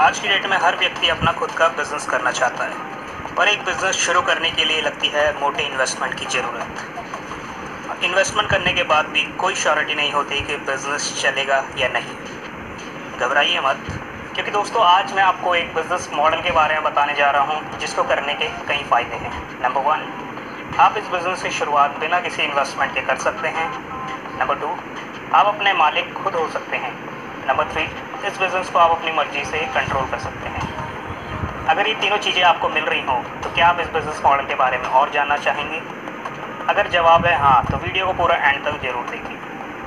आज की डेट में हर व्यक्ति अपना खुद का बिजनेस करना चाहता है, पर एक बिजनेस शुरू करने के लिए लगती है मोटे इन्वेस्टमेंट की ज़रूरत। इन्वेस्टमेंट करने के बाद भी कोई श्योरिटी नहीं होती कि बिजनेस चलेगा या नहीं। घबराइए मत, क्योंकि दोस्तों आज मैं आपको एक बिजनेस मॉडल के बारे में बताने जा रहा हूँ जिसको करने के कई फ़ायदे हैं। नंबर 1, आप इस बिज़नेस की शुरुआत बिना किसी इन्वेस्टमेंट के कर सकते हैं। नंबर 2, आप अपने मालिक खुद हो सकते हैं। नंबर 3, इस बिज़नेस को आप अपनी मर्ज़ी से कंट्रोल कर सकते हैं। अगर ये तीनों चीज़ें आपको मिल रही हों तो क्या आप इस बिज़नेस मॉडल के बारे में और जानना चाहेंगे? अगर जवाब है हाँ, तो वीडियो को पूरा एंड तक ज़रूर देखिए,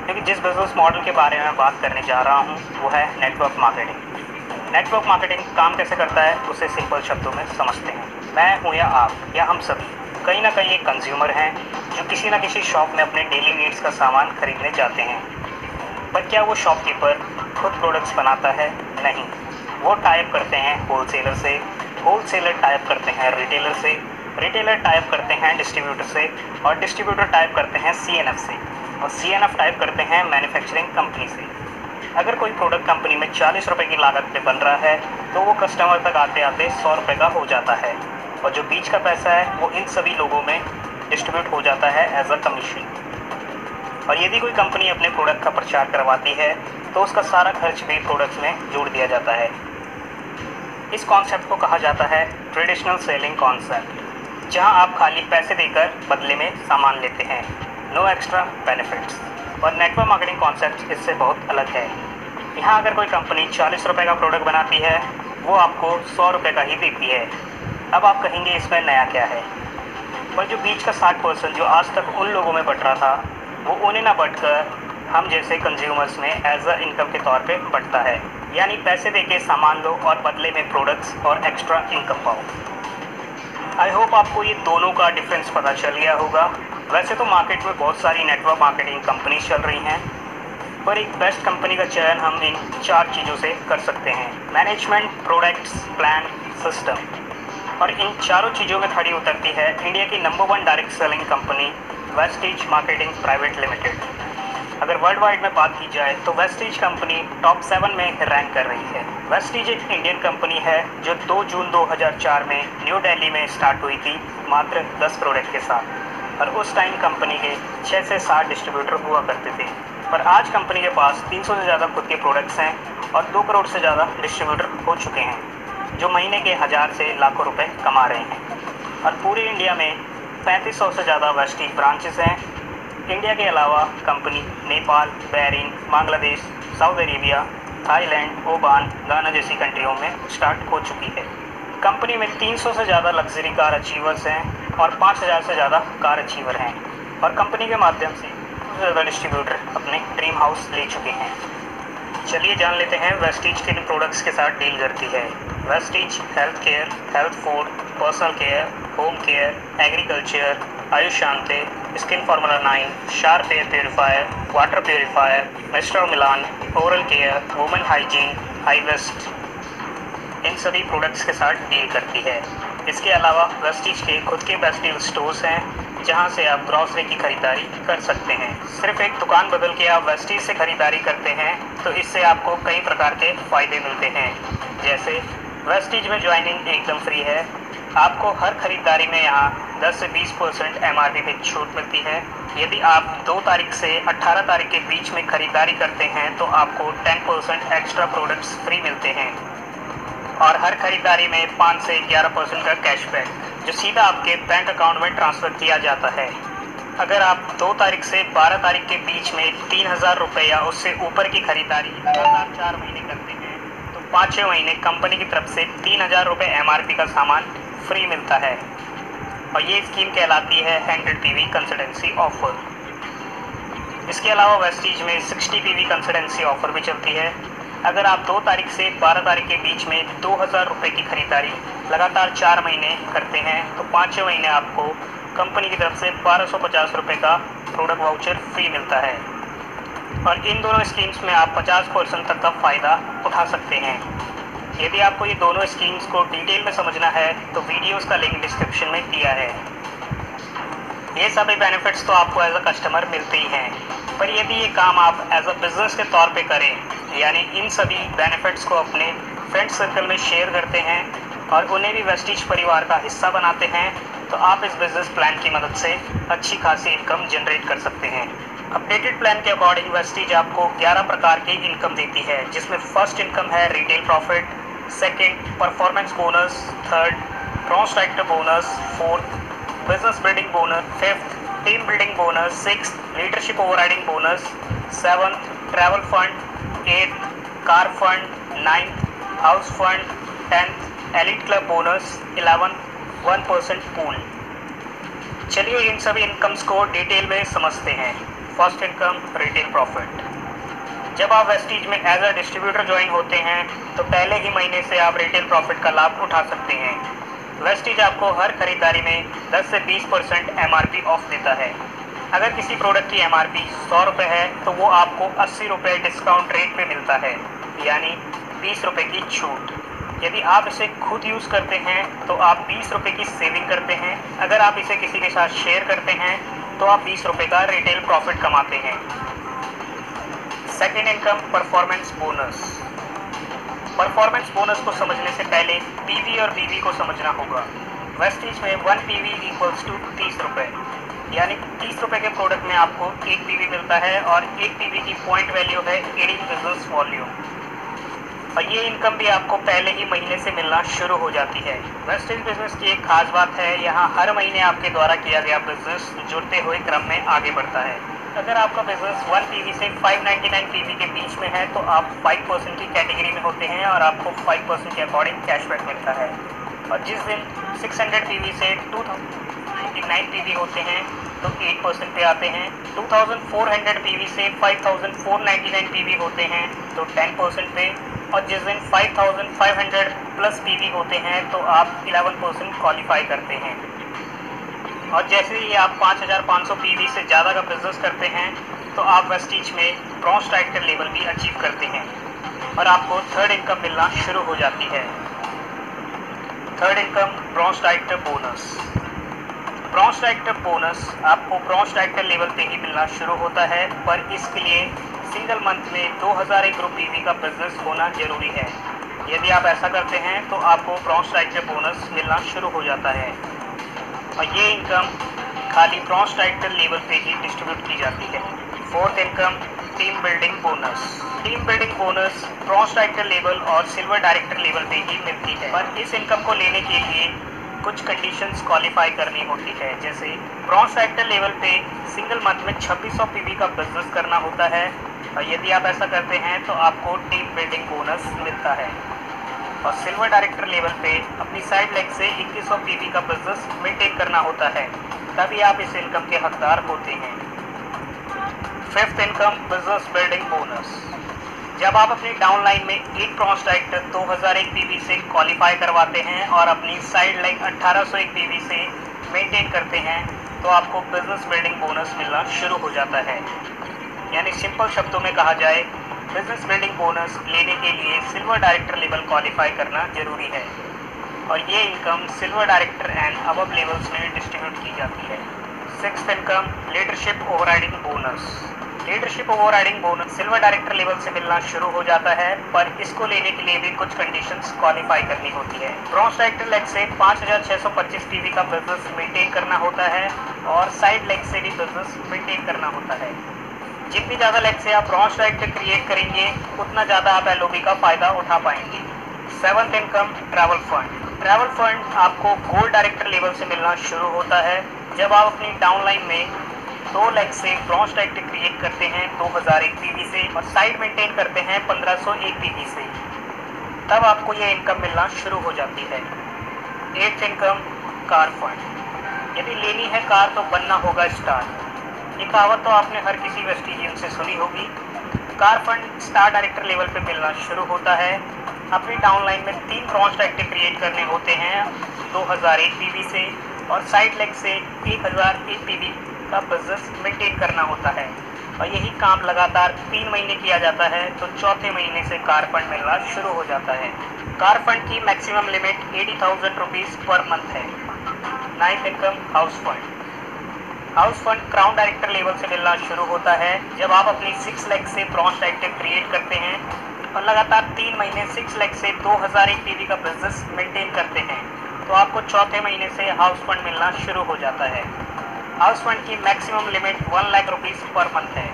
क्योंकि जिस बिज़नेस मॉडल के बारे में बात करने जा रहा हूँ वो है नेटवर्क मार्केटिंग। नेटवर्क मार्केटिंग काम कैसे करता है उसे सिंपल शब्दों में समझते हैं। मैं हूँ या आप या हम सभी कहीं ना कहीं एक कंज्यूमर हैं जो किसी न किसी शॉप में अपने डेली नीड्स का सामान खरीदने जाते हैं। पर क्या वो शॉपकीपर खुद प्रोडक्ट्स बनाता है? नहीं, वो टाइप करते हैं होलसेलर से, होलसेलर टाइप करते हैं रिटेलर से, रिटेलर टाइप करते हैं डिस्ट्रीब्यूटर से, और डिस्ट्रीब्यूटर टाइप करते हैं सीएनएफ से, और सीएनएफ टाइप करते हैं मैन्युफैक्चरिंग कंपनी से। अगर कोई प्रोडक्ट कंपनी में 40 रुपये की लागत पे बन रहा है तो वो कस्टमर तक आते आते 100 रुपये का हो जाता है, और जो बीच का पैसा है वो इन सभी लोगों में डिस्ट्रीब्यूट हो जाता है एज अ कमीशन। और यदि कोई कंपनी अपने प्रोडक्ट का प्रचार करवाती है तो उसका सारा खर्च भी प्रोडक्ट्स में जोड़ दिया जाता है। इस कॉन्सेप्ट को कहा जाता है ट्रेडिशनल सेलिंग कॉन्सेप्ट, जहां आप खाली पैसे देकर बदले में सामान लेते हैं, नो एक्स्ट्रा बेनिफिट्स। और नेटवर्क मार्केटिंग कॉन्सेप्ट इससे बहुत अलग है। यहाँ अगर कोई कंपनी 40 रुपये का प्रोडक्ट बनाती है वो आपको 100 रुपये का ही देती है। अब आप कहेंगे इसमें नया क्या है? पर जो बीच का 60% जो आज तक उन लोगों में बट रहा था वो उन्हें ना बटकर हम जैसे कंज्यूमर्स में एज अ इनकम के तौर पे बढ़ता है। यानी पैसे देके सामान लो और बदले में प्रोडक्ट्स और एक्स्ट्रा इनकम पाओ। आई होप आपको ये दोनों का डिफरेंस पता चल गया होगा। वैसे तो मार्केट में बहुत सारी नेटवर्क मार्केटिंग कंपनीज चल रही हैं, पर एक बेस्ट कंपनी का चयन हम इन 4 चीज़ों से कर सकते हैं: मैनेजमेंट, प्रोडक्ट्स, प्लान, सिस्टम। और इन चारों चीज़ों में खड़ी उतरती है इंडिया की number 1 direct selling company Vestige marketing private limited. अगर वर्ल्ड वाइड में बात की जाए तो वेस्टीज कंपनी टॉप 7 में रैंक कर रही है। वेस्टीज एक इंडियन कंपनी है जो 2 जून 2004 में न्यू दिल्ली में स्टार्ट हुई थी मात्र 10 प्रोडक्ट के साथ, और उस टाइम कंपनी के 6 से 7 डिस्ट्रीब्यूटर हुआ करते थे। पर आज कंपनी के पास 300 से ज़्यादा खुद के प्रोडक्ट्स हैं और 2 करोड़ से ज़्यादा डिस्ट्रीब्यूटर हो चुके हैं जो महीने के 1000 से लाखों रुपए कमा रहे हैं। और पूरे इंडिया में 3500 से ज़्यादा वेस्टीज ब्रांचेस हैं। इंडिया के अलावा company Nepal, Bahrain, Bangladesh, Saudi Arabia, Thailand, Oman, गाना जैसी कंट्रियों में स्टार्ट हो चुकी है। कंपनी में 300 से ज़्यादा लग्जरी कार अचीवर्स हैं और 5000 से ज़्यादा कार अचीवर हैं, और कंपनी के माध्यम से ज़्यादा डिस्ट्रीब्यूटर अपने ड्रीम हाउस ले चुके हैं। चलिए जान लेते हैं वेस्टीज किन प्रोडक्ट्स के साथ डील करती है। Vestige health care, health food, personal care, home care, agriculture, Ayush Shanti, skin formula 9, Sharp air purifier, water purifier, mister Milan, oral care, women hygiene, high waste, इन सभी प्रोडक्ट्स के साथ डील करती है। इसके अलावा वेस्टीज के खुद के वेस्टीज स्टोर्स हैं जहां से आप ग्रॉसरी की खरीदारी कर सकते हैं। सिर्फ एक दुकान बदल के आप वेस्टीज से खरीदारी करते हैं तो इससे आपको कई प्रकार के फ़ायदे मिलते हैं, जैसे वेस्टीज में ज्वाइनिंग एकदम फ्री है। आपको हर खरीदारी में यहाँ 10 से 20% MRP पे छूट मिलती है। यदि आप 2 तारीख से 18 तारीख के बीच में खरीदारी करते हैं तो आपको 10% एक्स्ट्रा प्रोडक्ट्स फ्री मिलते हैं, और हर खरीदारी में 5 से 11% का कैशबैक जो सीधा आपके बैंक अकाउंट में ट्रांसफ़र किया जाता है। अगर आप 2 तारीख से 12 तारीख के बीच में 3000 रुपये या उससे ऊपर की खरीदारी लगातार 4 महीने करते हैं तो 5-6 महीने कंपनी की तरफ से 3000 रुपये MRP का सामान फ्री मिलता है, और ये स्कीम कहलाती है 100 PV कंसल्टेंसी ऑफर। इसके अलावा वेस्टीज में 60 PV कंसल्टेंसी ऑफर भी चलती है। अगर आप 2 तारीख से 12 तारीख के बीच में 2000 रुपये की खरीदारी लगातार 4 महीने करते हैं तो 5-6 महीने आपको कंपनी की तरफ से 1250 रुपये का प्रोडक्ट वाउचर फ्री मिलता है। और इन दोनों स्कीम्स में आप 50% तक का फ़ायदा उठा सकते हैं। यदि आपको ये दोनों स्कीम्स को डिटेल में समझना है तो वीडियोस का लिंक डिस्क्रिप्शन में दिया है। ये सभी बेनिफिट्स तो आपको एज अ कस्टमर मिलते ही हैं, पर यदि ये काम आप एज अ बिज़नेस के तौर पे करें यानी इन सभी बेनिफिट्स को अपने फ्रेंड सर्कल में शेयर करते हैं और उन्हें भी वेस्टीज परिवार का हिस्सा बनाते हैं, तो आप इस बिजनेस प्लान की मदद से अच्छी खासी इनकम जनरेट कर सकते हैं। अपडेटेड प्लान के अकॉर्डिंग वेस्टीज आपको 11 प्रकार की इनकम देती है, जिसमें फर्स्ट इनकम है retail profit, second performance bonus, third bronze director bonus, fourth business building bonus, fifth team building bonus, sixth leadership overriding bonus, seventh travel fund, eighth car fund, ninth house fund, tenth elite club bonus, 11th 1% pool. चलिए इन सभी incomes को detail में समझते हैं। First income retail profit. जब आप Vestige में as a distributor join होते हैं तो पहले ही महीने से आप रिटेल प्रॉफिट का लाभ उठा सकते हैं। वेस्टीज आपको हर खरीदारी में 10 से 20% MRP ऑफ देता है। अगर किसी प्रोडक्ट की MRP 100 रुपये है तो वो आपको 80 रुपये डिस्काउंट रेट में मिलता है, यानी 20 रुपये की छूट। यदि आप इसे खुद यूज़ करते हैं तो आप 20 रुपये की सेविंग करते हैं। अगर आप इसे किसी के साथ शेयर करते हैं तो आप 20 रुपये का रिटेल प्रॉफिट कमाते हैं। Second income performance bonus. Performance bonus को समझने से पहले PV और BV को समझना होगा। वेस्टीज में 1 PV इक्वल्स टू 30 रुपये, यानी 30 रुपये के प्रोडक्ट में आपको 1 PV मिलता है और 1 PV की पॉइंट वैल्यू है एडिंग बिजनेस वॉल्यूम। और ये इनकम भी आपको पहले ही महीने से मिलना शुरू हो जाती है। वेस्टीज बिजनेस की एक खास बात है, यहाँ हर महीने आपके द्वारा किया गया बिजनेस जुड़ते हुए क्रम में आगे बढ़ता है। अगर आपका बिजनेस 1 PV से 599 PV के बीच में है तो आप 5% की कैटेगरी में होते हैं और आपको 5% के अकॉर्डिंग कैशबैक मिलता है। और जिस दिन 600 PV से 2099 PV होते हैं तो 8% पे आते हैं। 2400 PV से 5499 PV होते हैं तो 10% पे, और जिस दिन 5500 प्लस PV होते हैं तो आप 11% क्वालिफाई करते हैं। और जैसे ही आप 5500 PV से ज़्यादा का बिजनेस करते हैं तो आप वेस्टीज में ब्रॉन्ज डायरेक्टर लेवल भी अचीव करते हैं और आपको थर्ड इनकम मिलना शुरू हो जाती है। Third income bronze director bonus. Bronze director bonus आपको ब्रॉन्ज डायरेक्टर लेवल पे ही मिलना शुरू होता है, पर इसके लिए सिंगल मंथ में 2001 PV का बिजनेस होना जरूरी है। यदि आप ऐसा करते हैं तो आपको ब्रॉन्ज डायरेक्टर बोनस मिलना शुरू हो जाता है। और ये इनकम खाली ब्रॉन्ज डायरेक्टर लेवल पे ही डिस्ट्रीब्यूट की जाती है। Fourth income team building bonus. Team building bonus bronze director level और सिल्वर डायरेक्टर लेवल पे ही मिलती है, पर इस इनकम को लेने के लिए कुछ कंडीशंस क्वालिफाई करनी होती है। जैसे ब्रॉन्ज डायरेक्टर लेवल पे सिंगल मंथ में 2600 PV का बिजनेस करना होता है, और यदि आप ऐसा करते हैं तो आपको टीम बिल्डिंग बोनस मिलता है। और सिल्वर डायरेक्टर लेवल पे अपनी साइड लेग से 2100 PV का बिजनेस मेंटेन करना होता है, तभी आप इस इनकम के हकदार होते हैं। Fifth income business building bonus. जब आप अपनी डाउनलाइन में एक ब्रॉन्ज डायरेक्टर 2001 PV से क्वालिफाई करवाते हैं और अपनी साइड लेग 1801 PV से मेंटेन करते हैं तो आपको बिजनेस बिल्डिंग बोनस मिलना शुरू हो जाता है। यानी सिंपल शब्दों में कहा जाए, बिजनेस बिल्डिंग बोनस लेने के लिए सिल्वर डायरेक्टर लेवल क्वालिफाई करना जरूरी है, और ये income silver director and above levels में डिस्ट्रीब्यूट की जाती है। Sixth income leadership overriding bonus. Leadership overriding bonus silver director level से मिलना शुरू हो जाता है, पर इसको लेने के लिए भी कुछ कंडीशंस क्वालिफाई करनी होती है। ब्रॉन्ज डायरेक्टर लेग से 5625 PV का बिजनेस मेंटेन करना होता है और साइड लेग से भी बिजनेस मेंटेन करना होता है। जितनी ज़्यादा लेग से आप ब्रॉन्ज डायरेक्टर क्रिएट करेंगे उतना ज़्यादा आप LOB का फ़ायदा उठा पाएंगे। Seventh income travel fund. Travel fund आपको गोल्ड डायरेक्टर लेवल से मिलना शुरू होता है जब आप अपनी डाउनलाइन में 2 लेग से ब्रॉन्ज डायरेक्टर क्रिएट करते हैं 2001 PV से और साइड मेंटेन करते हैं 1501 PV से, तब आपको ये इनकम मिलना शुरू हो जाती है। Eighth income car fund. यदि लेनी है कार तो बनना होगा स्टार। ये कहावत तो आपने हर किसी वेस्टीजियन से सुनी होगी। Car fund star director level पे मिलना शुरू होता है। अपनी डाउनलाइन में 3 ब्रॉन्ज डायरेक्टर क्रिएट करने होते हैं 2001 PV से और साइड लेग से 1001 PV का बिजनेस मेंटेन करना होता है, और यही काम लगातार 3 महीने किया जाता है तो चौथे महीने से कार फंड मिलना शुरू हो जाता है। कार फंड की maximum limit 80,000 rupees per month है। Ninth income house fund. House fund crown director level से मिलना शुरू होता है जब आप अपनी 6 लेग से ब्रॉन्ज डायरेक्टर क्रिएट करते हैं और लगातार 3 महीने 6 लाख से 2001 पीवी का बिजनेस मेंटेन करते हैं तो आपको चौथे महीने से हाउस फंड मिलना शुरू हो जाता है। हाउस फंड की maximum limit 1 lakh rupees per month है।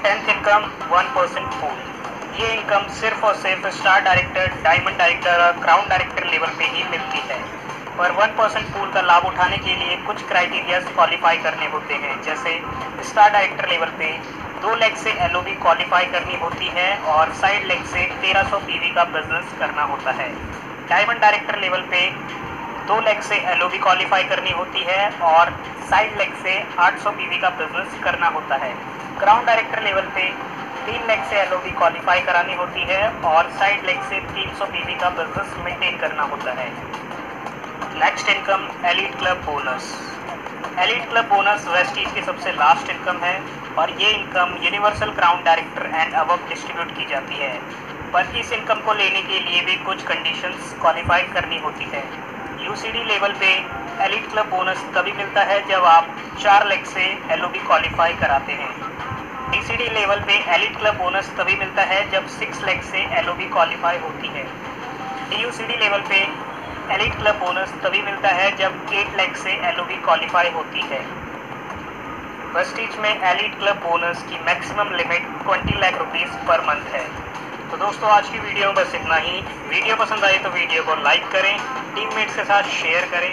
10th income 1% pool. ये इनकम सिर्फ और सिर्फ स्टार डायरेक्टर, डायमंड डायरेक्टर और क्राउन डायरेक्टर लेवल पे ही मिलती है। पर 1% पूल का लाभ उठाने के लिए कुछ क्राइटेरियाज क्वालिफाई करने होते हैं, जैसे स्टार डायरेक्टर लेवल पे 2 लाख से एलओबी क्वालिफाई करनी होती है और साइड लेग से 1300 पीवी का बिजनेस करना होता है। डायमंड डायरेक्टर लेवल पे 2 लाख से एलओबी क्वालिफाई करनी होती है और साइड लेग से 800 पीवी का बिजनेस करना होता है। क्राउन डायरेक्टर लेवल पे 3 लाख से एलओबी क्वालिफाई करानी होती है और साइड लेग से 300 पीवी का बिजनेस मेंटेन करना होता है। Next income elite club bonus. Elite club bonus Vestige की सबसे लास्ट इनकम है और ये income universal crown director and above distribute की जाती है। पर इस इनकम को लेने के लिए भी कुछ कंडीशंस क्वालिफाई करनी होती है। यूसीडी लेवल पे एलीट क्लब बोनस तभी मिलता है जब आप 4 लाख से एलओबी क्वालिफाई कराते हैं। डीसीडी लेवल पे एलीट क्लब बोनस तभी मिलता है जब 6 लाख से एलओबी क्वालिफाई होती है। डीयूसीडी लेवल पे एलीट क्लब बोनस तभी मिलता है जब 8 लाख से एलओबी क्वालिफाई होती है। वेस्टीज में एलीट क्लब बोनस की maximum limit 20 lakh rupees per month है। तो दोस्तों आज की वीडियो में बस इतना ही। वीडियो पसंद आए तो वीडियो को लाइक करें, टीममेट्स के साथ शेयर करें।